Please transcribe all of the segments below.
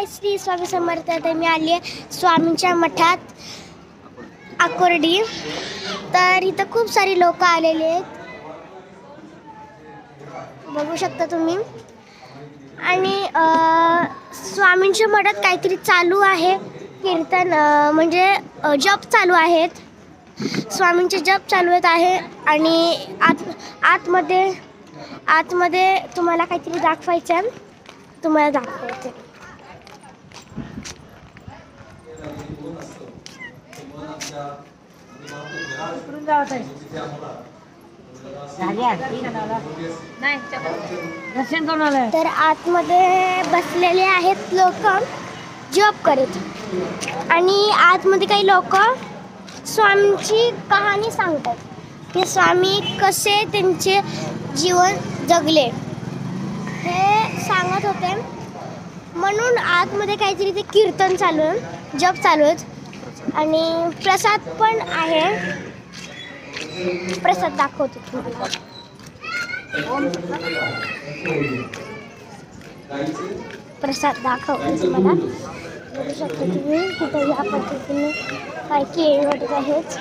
श्री स्वामी समर्थ. तर मी आली आहे स्वामींच्या मठात आकुर्डी. तर इथं खूप सारी लोक आलेली आहेत, बघू शकता तुम्ही. आणि स्वामींच्या मठात काहीतरी चालू आहे, कीर्तन म्हणजे जप चालू आहेत, स्वामींचे जप चालू आहे. आणि आतमध्ये तुम्हाला काहीतरी दाखवायचं आहे, तुम्हाला दाखवायचं. तर आतमध्ये बसलेले आहेत लोक जप करत, आणि आतमध्ये काही लोक स्वामींची कहाणी सांगतात की स्वामी कसे त्यांचे जीवन जगले हे सांगत होते. म्हणून आतमध्ये काहीतरी ते कीर्तन चालू आहे, जप चालू आहेत, आणि प्रसाद पण आहे. प्रसाद दाखवतो प्रसाद दाखवतो मला. बघू शकता तुम्ही तिथं या पद्धतीने काही केळी वाटत आहेत.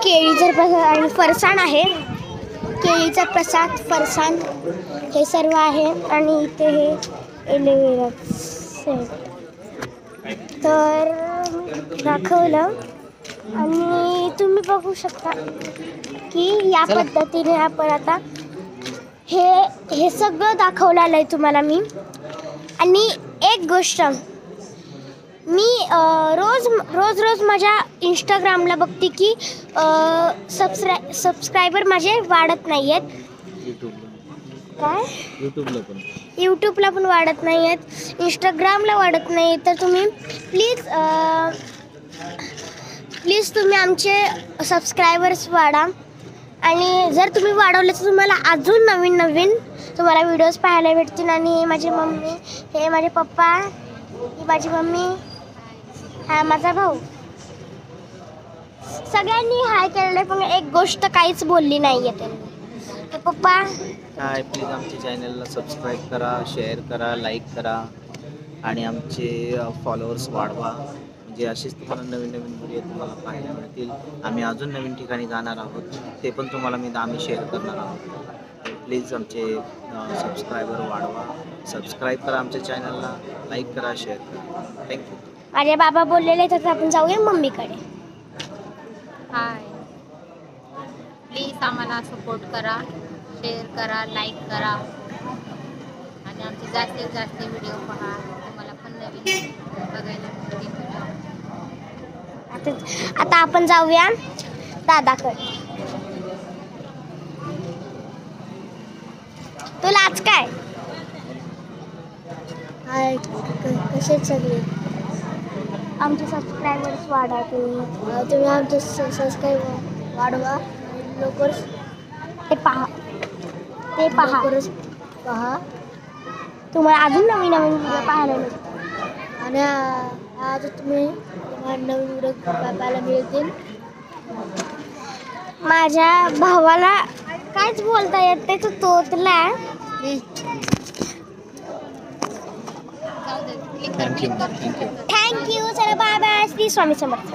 केळीचा प्रसाद आणि फरसाण आहे. केळीचा प्रसाद, फरसाण हे सर्व आहे. आणि इथे हे एलोवेरा तर दाखवलं, आणि तुम्ही बघू शकता की या पद्धतीने आपण आता हे सगळं दाखवलेलं आहे तुम्हाला मी. आणि एक गोष्ट, मी रोज माझ्या इंस्टाग्रामला बघते की सबस्क्रायबर माझे वाढत नाही आहेत. काय यूट्यूबला पण वाढत नाही आहेत, इंस्टाग्रामला वाढत नाही. तर तुम्ही प्लीज तुम्ही आमचे सबस्क्रायबर्स वाढा. आणि जर तुम्ही वाढवले तर तुम्हाला अजून नवीन तुम्हाला व्हिडिओज पाहायला भेटतील. आणि हे माझी मम्मी, हे माझे पप्पा, ही माझी मम्मी, हा माझा भाऊ, सगळ्यांनी हाय केलेलं, पण एक गोष्ट काहीच बोलली नाही आहे त्यांनी. तर पप्पा हाय, प्लीज आमच्या चॅनलला सबस्क्राईब करा, शेअर करा, लाईक करा, आणि आमचे फॉलोअर्स वाढवा. म्हणजे असेच तुम्हाला नवीन व्हिडिओ तुम्हाला पाहायला मिळतील. आम्ही अजून नवीन ठिकाणी जाणार आहोत, ते पण तुम्हाला आम्ही शेअर करणार आहोत. प्लीज आमचे सबस्क्रायबर वाढवा, सबस्क्राईब करा आमच्या चॅनलला, लाईक करा, शेअर करा. थँक्यू. माझे बाबा बोललेले, तर आपण जाऊया मम्मीकडे. हाय, प्लीज आम्हाला सपोर्ट करा, शेअर करा, लाईक करा, आणि आमचे जास्तीत जास्त व्हिडिओ पहा. तुम्हाला पण नवीन बघायला मिळतील. आता आपण जाऊया दादाकडे. तुला आज काय कसे सगळे आमचे सबस्क्रायबर्स वाढा. तुम्ही आमचे सबस्क्रायबर वाढवा. लवकर ते पहा तुम्हाला अजून नवीन व्हिडिओ पाहायला मिळतील. आणि आज तुम्ही नवीन व्हिडिओ पाहायला मिळतील. माझ्या भावाला काहीच बोलता येत नाही, तो तोतला. थँक्यू. चला बाय बाय. श्री स्वामी समर्थ.